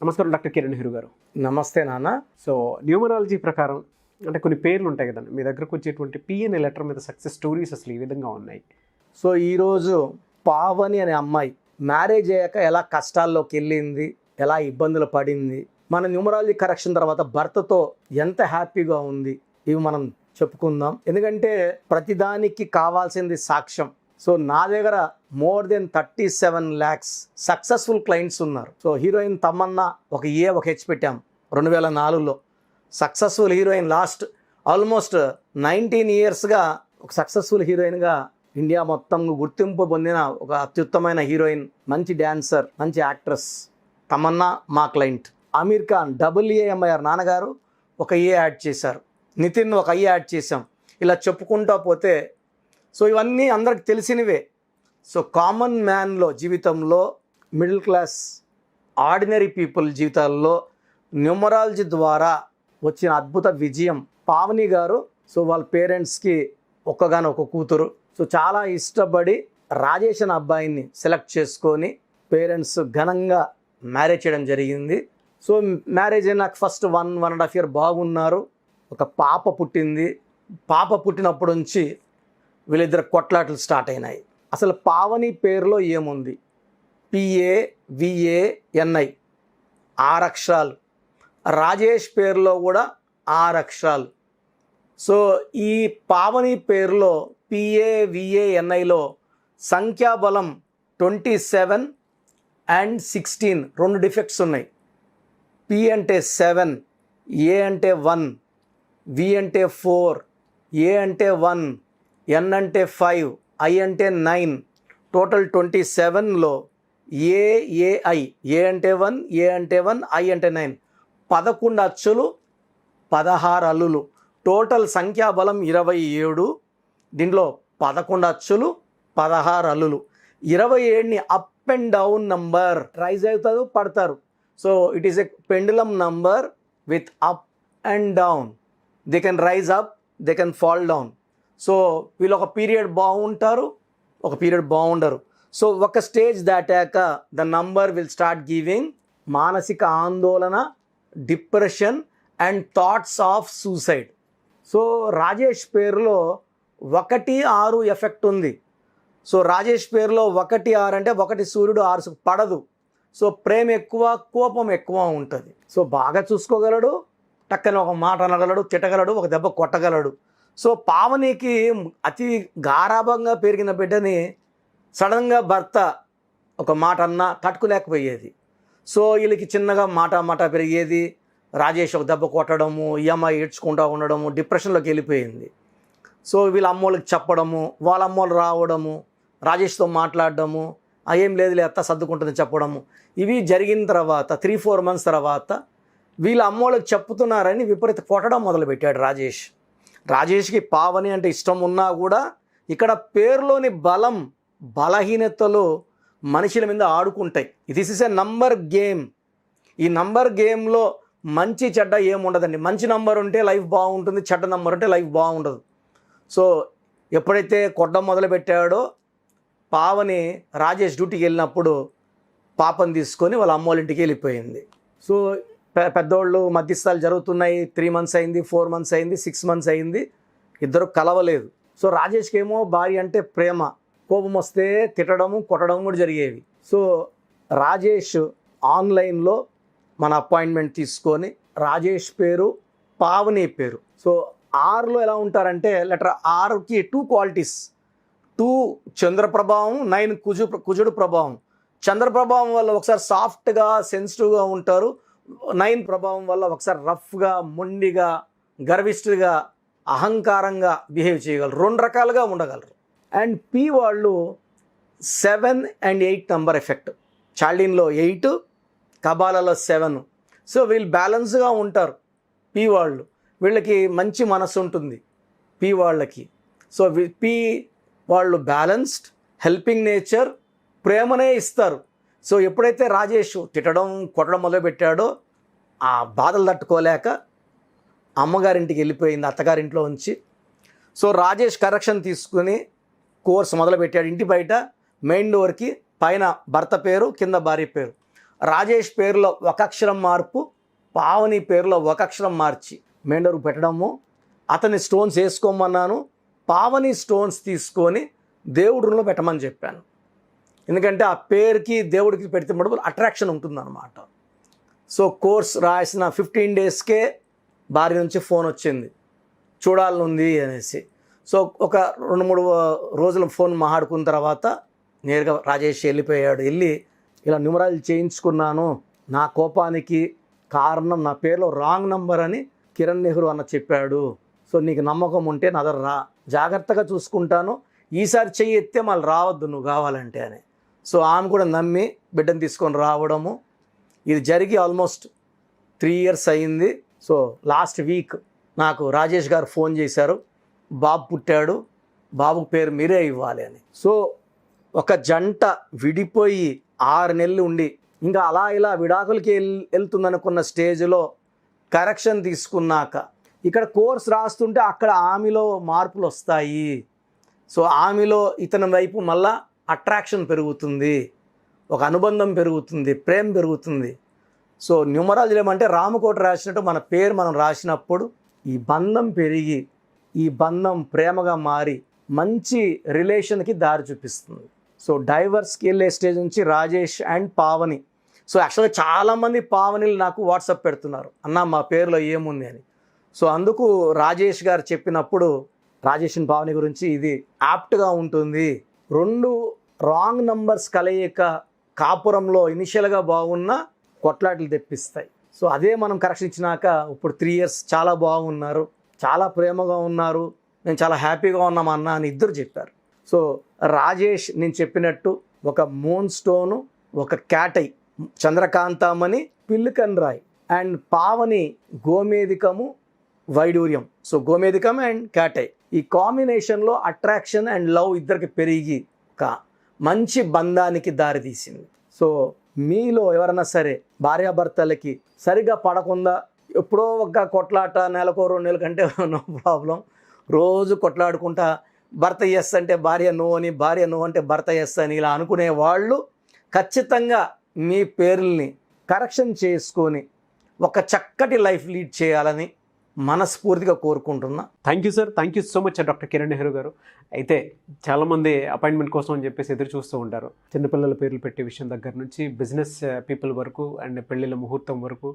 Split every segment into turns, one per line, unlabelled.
నమస్కారం డాక్టర్ కిరణ్ నెహ్రూ గారు.
నమస్తే నాన్న.
సో న్యూమరాలజీ ప్రకారం అంటే కొన్ని పేర్లు ఉంటాయి కదండి, మీ దగ్గరకు వచ్చేటువంటి పిఎన్ఏ లెటర్ మీద సక్సెస్ స్టోరీస్ అసలు ఈ విధంగా ఉన్నాయి.
సో ఈరోజు పావని అనే అమ్మాయి మ్యారేజ్ అయ్యాక ఎలా కష్టాల్లోకి వెళ్ళింది, ఎలా ఇబ్బందులు పడింది, మన న్యూమరాలజీ కరెక్షన్ తర్వాత భర్తతో ఎంత హ్యాపీగా ఉంది, ఇవి మనం చెప్పుకుందాం. ఎందుకంటే ప్రతిదానికి కావాల్సింది సాక్ష్యం. సో నా దగ్గర more than 37 lakhs successful clients ఉన్నారు. సో హీరోయిన్ తమన్నా ఒక హెచ్ పెట్టాం 2004లో. సక్సెస్ఫుల్ హీరోయిన్ లాస్ట్ ఆల్మోస్ట్ 19 yearsగా ఒక సక్సెస్ఫుల్ హీరోయిన్గా ఇండియా మొత్తం గుర్తింపు పొందిన ఒక అత్యుత్తమైన హీరోయిన్, మంచి డ్యాన్సర్, మంచి యాక్ట్రెస్ తమన్నా మా క్లయింట్. ఆమీర్ ఖాన్ AAMIR నాన్నగారు ఒక యాడ్ చేశారు, నితిన్ ఒక యాడ్ చేశాం. ఇలా చెప్పుకుంటా పోతే సో ఇవన్నీ అందరికి తెలిసినవే. సో కామన్ మ్యాన్లో జీవితంలో, మిడిల్ క్లాస్ ఆర్డినరీ పీపుల్ జీవితాల్లో న్యూమరాలజీ ద్వారా వచ్చిన అద్భుత విజయం. పావని గారు సో వాళ్ళ పేరెంట్స్కి ఒక్కగానొక కూతురు. సో చాలా ఇష్టపడి రాజేష్ అనే అబ్బాయిని సెలెక్ట్ చేసుకొని పేరెంట్స్ ఘనంగా మ్యారేజ్ చేయడం జరిగింది. సో మ్యారేజ్ అయినాక ఫస్ట్ 1.5 year బాగున్నారు. ఒక పాప పుట్టింది. పాప పుట్టినప్పటి నుంచి వీళ్ళిద్దరు కొట్లాటలు స్టార్ట్ అయినాయి. అసలు పావని పేరులో ఏముంది? PAVANI 6 అక్షరాలు. రాజేష్ పేరులో కూడా 6 అక్షరాలు. సో ఈ పావని పేరులో PAVANIలో సంఖ్యాబలం 27 and 16 2 డిఫెక్ట్స్ ఉన్నాయి. P అంటే 7, A అంటే 1, V అంటే 4, A అంటే 1, N అంటే 5, I అంటే 9. టోటల్ 27లో AAI, A అంటే 1, A అంటే 1, I అంటే 9. 11 అచ్చులు, 16 అల్లులు. టోటల్ సంఖ్యాబలం 27. దీంట్లో 11 అచ్చులు, 16 అల్లులు. 27ని up and down number, rise అవుతారు, పడతారు. So it is a pendulum number with up and down. They can rise up, they can fall down. So వీళ్ళు ఒక పీరియడ్ బాగుంటారు, ఒక పీరియడ్ బాగుండరు. సో ఒక స్టేజ్ దాటాక the number will start giving మానసిక ఆందోళన, depression and thoughts of suicide. So Rajesh పేరులో 1-6 ఎఫెక్ట్ ఉంది. సో రాజేష్ పేరులో 1-6 అంటే 1 సూర్యుడు 6 పడదు. సో ప్రేమ ఎక్కువ, కోపం ఎక్కువ ఉంటుంది. సో బాగా చూసుకోగలడు, టక్కన ఒక మాట అనగలడు, తిట్టగలడు, ఒక దెబ్బ కొట్టగలడు. సో పావనికి అతి గారాభంగా పెరిగిన బిడ్డని సడన్గా భర్త ఒక మాట అన్నా తట్టుకోలేకపోయేది. సో వీళ్ళకి చిన్నగా మాట పెరిగేది. రాజేష్ ఒక దెబ్బ కొట్టడము, ఈ అమ్మాయి ఏడ్చుకుంటూ ఉండడము, డిప్రెషన్లోకి వెళ్ళిపోయింది. సో వీళ్ళ అమ్మోళ్ళకి చెప్పడము, వాళ్ళ అమ్మోళ్ళు రావడము, రాజేష్తో మాట్లాడడము, ఏం లేదులే అత్త సర్దుకుంటుందని చెప్పడము. ఇవి జరిగిన తర్వాత 3-4 months తర్వాత వీళ్ళ అమ్మోళ్ళకి చెప్పుతున్నారని విపరీత కొట్టడం మొదలుపెట్టాడు రాజేష్. రాజేష్కి పావని అంటే ఇష్టం ఉన్నా కూడా ఇక్కడ పేరులోని బలం, బలహీనతలు మనుషుల మీద ఆడుకుంటాయి. This is a number game. ఈ నంబర్ గేమ్లో మంచి చెడ్డ ఏముండదండి. మంచి నంబర్ ఉంటే లైఫ్ బాగుంటుంది, చెడ్డ నంబర్ ఉంటే లైఫ్ బాగుండదు. సో ఎప్పుడైతే కొట్టడం మొదలుపెట్టాడో పావని రాజేష్ డ్యూటీకి వెళ్ళినప్పుడు పాపని తీసుకొని వాళ్ళ అమ్మోళ్ళ ఇంటికి వెళ్ళిపోయింది. సో పెద్దోళ్ళు మధ్యస్థాలు జరుగుతున్నాయి. 3 months అయింది, 4 months అయింది, 6 months అయింది, ఇద్దరు కలవలేదు. సో రాజేష్కి ఏమో భార్య అంటే ప్రేమ, కోపం వస్తే తిట్టడము, కొట్టడం కూడా జరిగేవి. సో రాజేష్ ఆన్లైన్లో మన అపాయింట్మెంట్ తీసుకొని రాజేష్ పేరు, పావని పేరు. సో ఆర్లో ఎలా ఉంటారంటే లెటర్ ఆర్కి 2 qualities. 2 చంద్ర ప్రభావం, 9 కుజుడు ప్రభావం. చంద్ర ప్రభావం వల్ల ఒకసారి సాఫ్ట్గా, సెన్సిటివ్గా ఉంటారు. 9 ప్రభావం వల్ల ఒకసారి రఫ్గా, మొండిగా, గర్విష్ఠుగా, అహంకారంగా బిహేవ్ చేయగలరు. 2 రకాలుగా ఉండగలరు. అండ్ పి వాళ్ళు 7 and 8 నంబర్ ఎఫెక్ట్. చాల్డీన్లో 8, కబాలలో 7. సో వీళ్ళు బ్యాలెన్స్గా ఉంటారు. పి వాళ్ళు, వీళ్ళకి మంచి మనసు ఉంటుంది పి వాళ్ళకి. సో పి వాళ్ళు బ్యాలెన్స్డ్, హెల్పింగ్ నేచర్, ప్రేమనే ఇస్తారు. సో ఎప్పుడైతే రాజేష్ తిట్టడం, కొట్టడం మొదలుపెట్టాడో ఆ బాధలు తట్టుకోలేక అమ్మగారింటికి వెళ్ళిపోయింది, అత్తగారింట్లో ఉంచి. సో రాజేష్ కరెక్షన్ తీసుకుని కోర్స్ మొదలుపెట్టాడు. ఇంటి బయట మెయిన్ డోర్కి పైన భర్త పేరు, కింద భార్య పేరు. రాజేష్ పేరులో ఒక అక్షరం మార్పు, పావని పేరులో ఒక అక్షరం మార్చి మెయిన్ డోర్కి పెట్టడము. అతని స్టోన్స్ వేసుకోమన్నాను, పావని స్టోన్స్ తీసుకొని దేవుడి రూమ్లో పెట్టమని చెప్పాను. ఎందుకంటే ఆ పేరుకి దేవుడికి పెడితే మటుకు అట్రాక్షన్ ఉంటుందన్నమాట. సో కోర్స్ రాసిన 15 డేస్కే భార్య నుంచి ఫోన్ వచ్చింది, చూడాలనుంది అనేసి. సో ఒక 2-3 రోజులు ఫోన్ మాట్లాడుకున్న తర్వాత నేరుగా రాజేష్ వెళ్ళిపోయాడు. వెళ్ళి ఇలా న్యూమరాలజీ చేయించుకున్నాను, నా కోపానికి కారణం నా పేరులో రాంగ్ నంబర్ అని కిరణ్ నెహ్రూ అన్న చెప్పాడు. సో నీకు నమ్మకం ఉంటే నా దగ్గర రా, జాగ్రత్తగా చూసుకుంటాను, ఈసారి చెయ్యి ఎత్తే మళ్ళీ రావద్దు నువ్వు కావాలంటే అని. సో ఆమె కూడా నమ్మి బిడ్డను తీసుకొని రావడము. ఇది జరిగి ఆల్మోస్ట్ 3 years అయింది. సో లాస్ట్ వీక్ నాకు రాజేష్ గారు ఫోన్ చేశారు, బాబు పుట్టాడు, బాబు పేరు మీరే ఇవ్వాలి అని. సో ఒక జంట విడిపోయి 6 నెలలు ఉండి ఇంకా అలా ఇలా విడాకులకి వెళ్తుందనుకున్న స్టేజ్లో కరెక్షన్ తీసుకున్నాక ఇక్కడ కోర్స్ రాస్తుంటే అక్కడ ఆమెలో మార్పులు వస్తాయి. సో ఆమెలో ఇతని వైపు మళ్ళా అట్రాక్షన్ పెరుగుతుంది, ఒక అనుబంధం పెరుగుతుంది, ప్రేమ పెరుగుతుంది. సో న్యూమరాలజీ ఏమంటే రామకోట రాసినట్టు మన పేరు మనం రాసినప్పుడు ఈ బంధం పెరిగి ఈ బంధం ప్రేమగా మారి మంచి రిలేషన్కి దారి చూపిస్తుంది. సో డైవర్స్కి వెళ్ళే స్టేజ్ నుంచి రాజేష్ అండ్ పావని. సో యాక్చువల్గా చాలామంది పావనిలు నాకు వాట్సాప్ పెడుతున్నారు, అన్న మా పేరులో ఏముంది అని. సో అందుకు రాజేష్ గారు చెప్పినప్పుడు రాజేష్ అండ్ పావని గురించి ఇది యాప్ట్గా ఉంటుంది. 2 రాంగ్ నంబర్స్ కలయిక కాపురంలో ఇనిషియల్గా బాగున్న కొట్లాటలు తెప్పిస్తాయి. సో అదే మనం కరెక్షన్ ఇచ్చినాక ఇప్పుడు 3 years చాలా బాగున్నారు, చాలా ప్రేమగా ఉన్నారు, నేను చాలా హ్యాపీగా ఉన్నాం అన్న అని ఇద్దరు చెప్పారు. సో రాజేష్ నేను చెప్పినట్టు ఒక మూన్ స్టోను, ఒక క్యాటై చంద్రకాంతమని పిల్లికన్ రాయ్, అండ్ పావని గోమేధికము వైడూర్యం. సో గోమేధికం అండ్ క్యాటై ఈ కాంబినేషన్లో అట్రాక్షన్ అండ్ లవ్ ఇద్దరికి పెరిగి ఒక మంచి బంధానికి దారితీసింది. సో మీలో ఎవరైనా సరే భార్యాభర్తలకి సరిగా పడకుండా ఎప్పుడో ఒక కొట్లాట, నెలకో 2 నెలల కంటే నో ప్రాబ్లం, రోజు కొట్లాడుకుంటా భర్త ఎస్ అంటే భార్య నో అని, భార్య నో అంటే భర్త ఎస్ అని ఇలా అనుకునే వాళ్ళు ఖచ్చితంగా మీ పేర్లని కరెక్షన్ చేసుకొని ఒక చక్కటి లైఫ్ లీడ్ చేయాలని మనస్ఫూర్తిగా కోరుకుంటున్నా.
Thank you sir, thank you so much doctor Kiran Nehru గారు. అయితే చాలామంది అపాయింట్మెంట్ కోసం అని చెప్పేసి ఎదురు చూస్తూ ఉంటారు. చిన్నపిల్లల పేర్లు పెట్టే విషయం దగ్గర నుంచి బిజినెస్ పీపుల్ వరకు అండ్ పెళ్ళిళ్ళ ముహూర్తం వరకు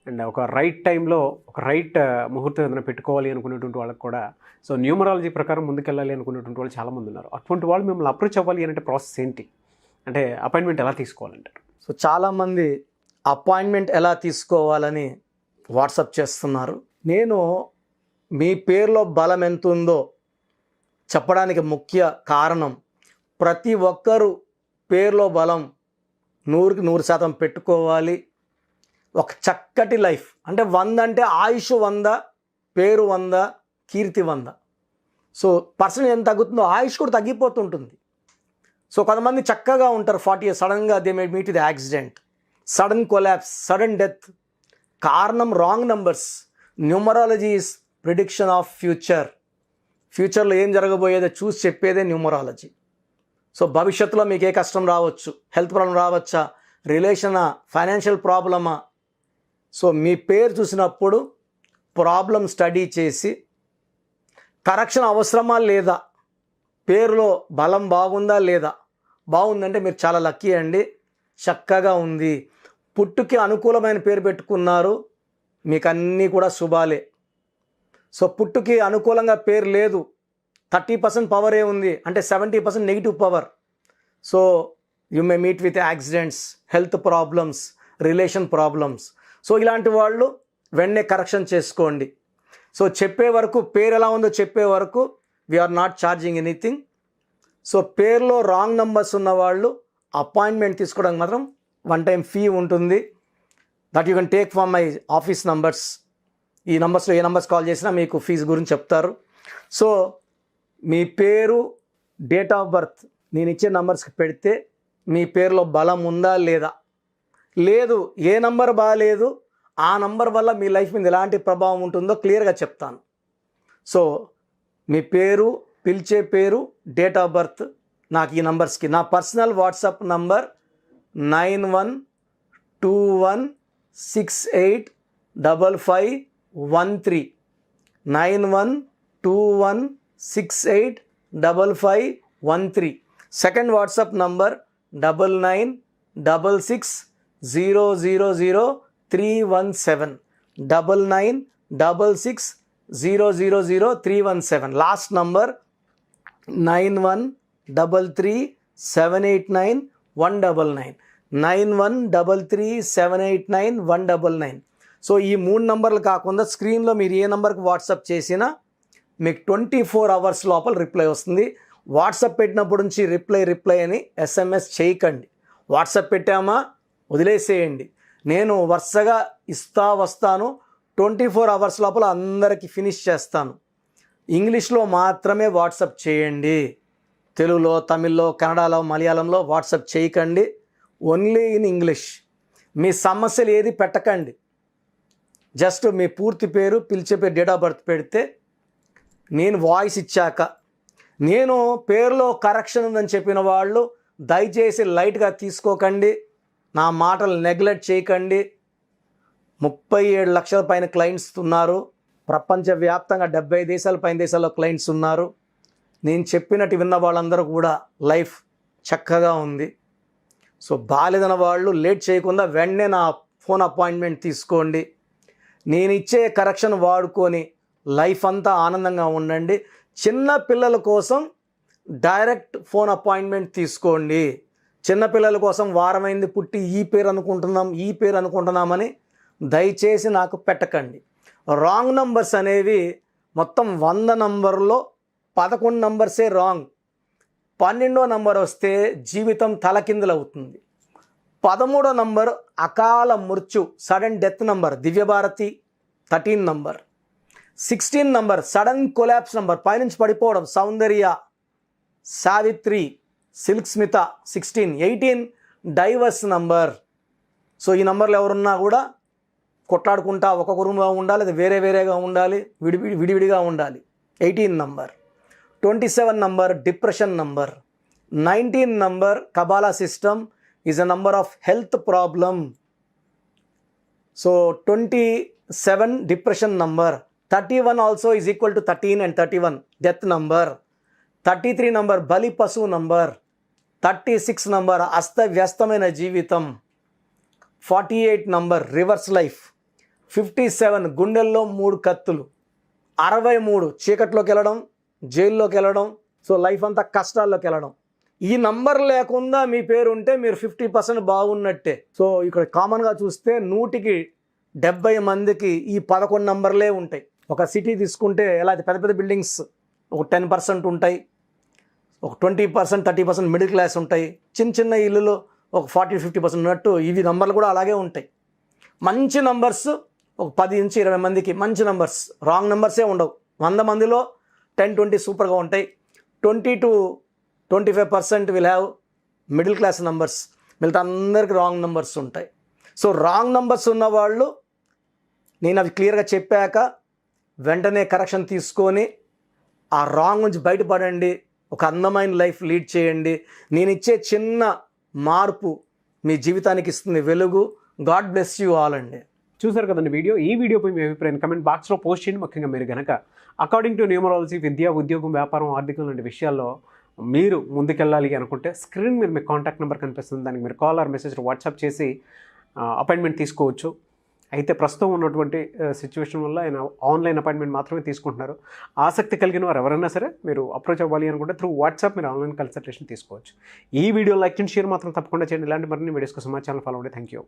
అండ్ ఒక రైట్ టైంలో ఒక రైట్ ముహూర్తం ఏదైనా పెట్టుకోవాలి అనుకునేటువంటి వాళ్ళకి కూడా సో న్యూమరాలజీ ప్రకారం ముందుకెళ్ళాలి అనుకునేటువంటి వాళ్ళు చాలామంది ఉన్నారు. అటువంటి వాళ్ళు మిమ్మల్ని అప్రోచ్ అవ్వాలి అంటే ప్రాసెస్ ఏంటి, అంటే అపాయింట్మెంట్ ఎలా తీసుకోవాలంటారు?
సో చాలామంది అపాయింట్మెంట్ ఎలా తీసుకోవాలని వాట్సాప్ చేస్తున్నారు. నేను మీ పేరులో బలం ఎంత ఉందో చెప్పడానికి ముఖ్య కారణం, ప్రతి ఒక్కరూ పేరులో బలం 100కి 100% పెట్టుకోవాలి. ఒక చక్కటి లైఫ్ అంటే 100 అంటే ఆయుష్ 100, పేరు 100, కీర్తి 100. సో పర్సన్ ఎంత తగ్గుతుందో ఆయుష్ కూడా తగ్గిపోతుంటుంది. సో కొంతమంది చక్కగా ఉంటారు 40 years, సడన్గా they may meet with accident, sudden collapse, sudden death. కారణం wrong numbers. Numerology is prediction of future. ఫ్యూచర్లో ఏం జరగబోయేదో చూసి చెప్పేదే న్యూమరాలజీ. సో భవిష్యత్తులో మీకు ఏ కష్టం రావచ్చు, హెల్త్ ప్రాబ్లం రావచ్చా, రిలేషనా, ఫైనాన్షియల్ ప్రాబ్లమా. సో మీ పేరు చూసినప్పుడు ప్రాబ్లం స్టడీ చేసి కరెక్షన్ అవసరమా లేదా, పేరులో బలం బాగుందా లేదా, బాగుందంటే మీరు చాలా లక్కీ అండి, చక్కగా ఉంది. పుట్టుకి అనుకూలమైన పేరు పెట్టుకున్నారు, మీకు అన్నీ కూడా శుభాలే. సో పుట్టుకి అనుకూలంగా పేరు లేదు, 30% పవరే ఉంది అంటే 70% negative power. So you may meet with accidents, health problems, relation problems. So ఇలాంటి వాళ్ళు వెంటనే కరెక్షన్ చేసుకోండి. సో చెప్పే వరకు పేరు ఎలా ఉందో చెప్పే వరకు we are not charging anything. So పేరులో రాంగ్ నంబర్స్ ఉన్న వాళ్ళు అపాయింట్మెంట్ తీసుకోవడానికి మాత్రం 1 time ఫీ ఉంటుంది. That you can take from my office numbers. ఈ నంబర్స్లో ఏ నంబర్స్ కాల్ చేసినా మీకు ఫీజు గురించి చెప్తారు. సో మీ పేరు, డేట్ ఆఫ్ బర్త్ నేను ఇచ్చే నంబర్స్కి పెడితే మీ పేరులో బలం ఉందా లేదా, లేదు ఏ నంబర్ బాగాలేదు ఆ నంబర్ వల్ల మీ లైఫ్ మీద ఎలాంటి ప్రభావం ఉంటుందో క్లియర్గా చెప్తాను. సో మీ పేరు, పిలిచే పేరు, డేట్ ఆఫ్ బర్త్ నాకు ఈ నంబర్స్కి, నా personal WhatsApp number 9121685513 9121685513. Second WhatsApp number 9966000317 9966000317. Last number 9133789199 9133789199. So ఈ 3 నంబర్లు కాకుండా స్క్రీన్లో మీరు ఏ నంబర్కి వాట్సాప్ చేసినా మీకు 24 అవర్స్ లోపల రిప్లై వస్తుంది. వాట్సాప్ పెట్టినప్పటి నుంచి రిప్లై అని SMS చేయకండి. వాట్సాప్ పెట్టామా వదిలేసేయండి. నేను వరుసగా వస్తాను. 24 అవర్స్ లోపల అందరికీ ఫినిష్ చేస్తాను. ఇంగ్లీష్లో మాత్రమే వాట్సాప్ చేయండి. తెలుగులో, తమిళ్లో, కన్నడలో, మలయాళంలో వాట్సాప్ చేయకండి. Only in English. మీ సమస్యలు ఏది పెట్టకండి. జస్ట్ మీ పూర్తి పేరు, పిలిచే పేరు, డేట్ ఆఫ్ బర్త్ పెడితే నేను వాయిస్ ఇచ్చాక, నేను పేరులో కరెక్షన్ ఉందని చెప్పిన వాళ్ళు దయచేసి లైట్గా తీసుకోకండి. నా మాటలు నెగ్లెక్ట్ చేయకండి. 37 లక్షల పైన క్లయింట్స్ ఉన్నారు. ప్రపంచవ్యాప్తంగా 70 దేశాల పైన దేశాల్లో క్లయింట్స్ ఉన్నారు. నేను చెప్పినట్టు విన్న వాళ్ళందరూ కూడా లైఫ్ చక్కగా ఉంది. సో బాలేదన్న వాళ్ళు లేట్ చేయకుండా వెంటనే నా ఫోన్ అపాయింట్మెంట్ తీసుకోండి. నేను ఇచ్చే కరెక్షన్ వాడుకొని లైఫ్ అంతా ఆనందంగా ఉండండి. చిన్న పిల్లల కోసం డైరెక్ట్ ఫోన్ అపాయింట్మెంట్ తీసుకోండి. చిన్నపిల్లల కోసం వారమైంది పుట్టి ఈ పేరు అనుకుంటున్నామని దయచేసి నాకు పెట్టకండి. రాంగ్ నంబర్స్ అనేవి మొత్తం 100 నంబర్లో 11 నంబర్సే రాంగ్. 12వ నంబర్ వస్తే జీవితం తలకిందులవుతుంది. 13వ నంబర్ అకాల మృత్యు, సడన్ డెత్ నంబర్, దివ్యభారతి 13 నంబర్. 16 నంబర్ సడన్ కొలాప్స్ నంబర్, పైనుంచి పడిపోవడం, Soundarya, Savitri, Silk Smitha 16. 18 divorce number. So ఈ నంబర్లు ఎవరున్నా కూడా కొట్లాడుకుంటా ఒక కుటుంబంగా ఉండాలి, అది వేరేగా ఉండాలి, విడివిడిగా ఉండాలి. 18 number. 27 number depression number. 19 number Kabbalah system is a number of health problem. So 27 depression number. 31 also is equal to 13 and 31 death number. 33 number బలి పశువు నంబర్. 36 నంబర్ అస్తవ్యస్తమైన జీవితం. 48 నంబర్ రివర్స్ లైఫ్. 57 గుండెల్లో 3 కత్తులు. 63 చీకట్లోకి వెళ్ళడం, జైల్లోకి వెళ్ళడం, సో లైఫ్ అంతా కష్టాల్లోకి వెళ్ళడం. ఈ నంబర్ లేకుండా మీ పేరు ఉంటే మీరు 50% బాగున్నట్టే. సో ఇక్కడ కామన్గా చూస్తే 100కి 70 మందికి ఈ 11 నంబర్లే ఉంటాయి. ఒక సిటీ తీసుకుంటే ఎలా పెద్ద పెద్ద బిల్డింగ్స్ ఒక 10% ఉంటాయి, ఒక 20% 30% మిడిల్ క్లాస్ ఉంటాయి. చిన్న ఇల్లులో ఒక 40-50% ఉన్నట్టు ఇవి నంబర్లు కూడా అలాగే ఉంటాయి. మంచి నంబర్స్ ఒక 10 నుంచి 20 మందికి మంచి నంబర్స్. రాంగ్ నంబర్సే ఉండవు. 100 మందిలో 10-20 సూపర్గా ఉంటాయి. 20-25% will have middle class numbers. మిగతా అందరికి రాంగ్ నంబర్స్ ఉంటాయి. సో రాంగ్ నంబర్స్ ఉన్నవాళ్ళు నేను అవి క్లియర్గా చెప్పాక వెంటనే కరెక్షన్ తీసుకొని ఆ రాంగ్ నుంచి బయటపడండి. ఒక అందమైన లైఫ్ లీడ్ చేయండి. నేను ఇచ్చే చిన్న మార్పు మీ జీవితానికి ఇస్తుంది వెలుగు. గాడ్ బ్లెస్ యూ ఆల్ అండి.
చూసారు కదండి వీడియో. ఈ వీడియోపై మీ అభిప్రాయం కమెంట్ బాక్స్లో పోస్ట్ చేయండి. ముఖ్యంగా మీరు కనుక అకార్డింగ్ టు న్యూమరాలజీ, విద్య, ఉద్యోగం, వ్యాపారం, ఆర్థికం లాంటి విషయాల్లో మీరు ముందుకెళ్ళాలి అనుకుంటే స్క్రీన్ మీద మీ కాంటాక్ట్ నెంబర్ కనిపిస్తుంది. దానికి మీరు కాల్ ఆర్ మెసేజ్ వాట్సాప్ చేసి అపాయింట్మెంట్ తీసుకోవచ్చు. అయితే ప్రస్తుతం ఉన్నటువంటి సిచ్యువేషన్ వల్ల ఆయన ఆన్లైన్ అపాయింట్మెంట్ మాత్రమే తీసుకుంటున్నారు. ఆసక్తి కలిగిన వారు ఎవరైనా సరే మీరు అప్రోచ్ అవ్వాలి అనుకుంటే త్రూ వాట్సాప్ మీరు ఆన్లైన్ కన్సల్టేషన్ తీసుకోవచ్చు. ఈ వీడియో లైక్ అండ్ షేర్ మాత్రం తప్పకుండా చేయండి. ఇలాంటి మరిన్ని వీడియోస్ కోసం మా ఛానల్ ఫాలో అవ్వండి. Thank you.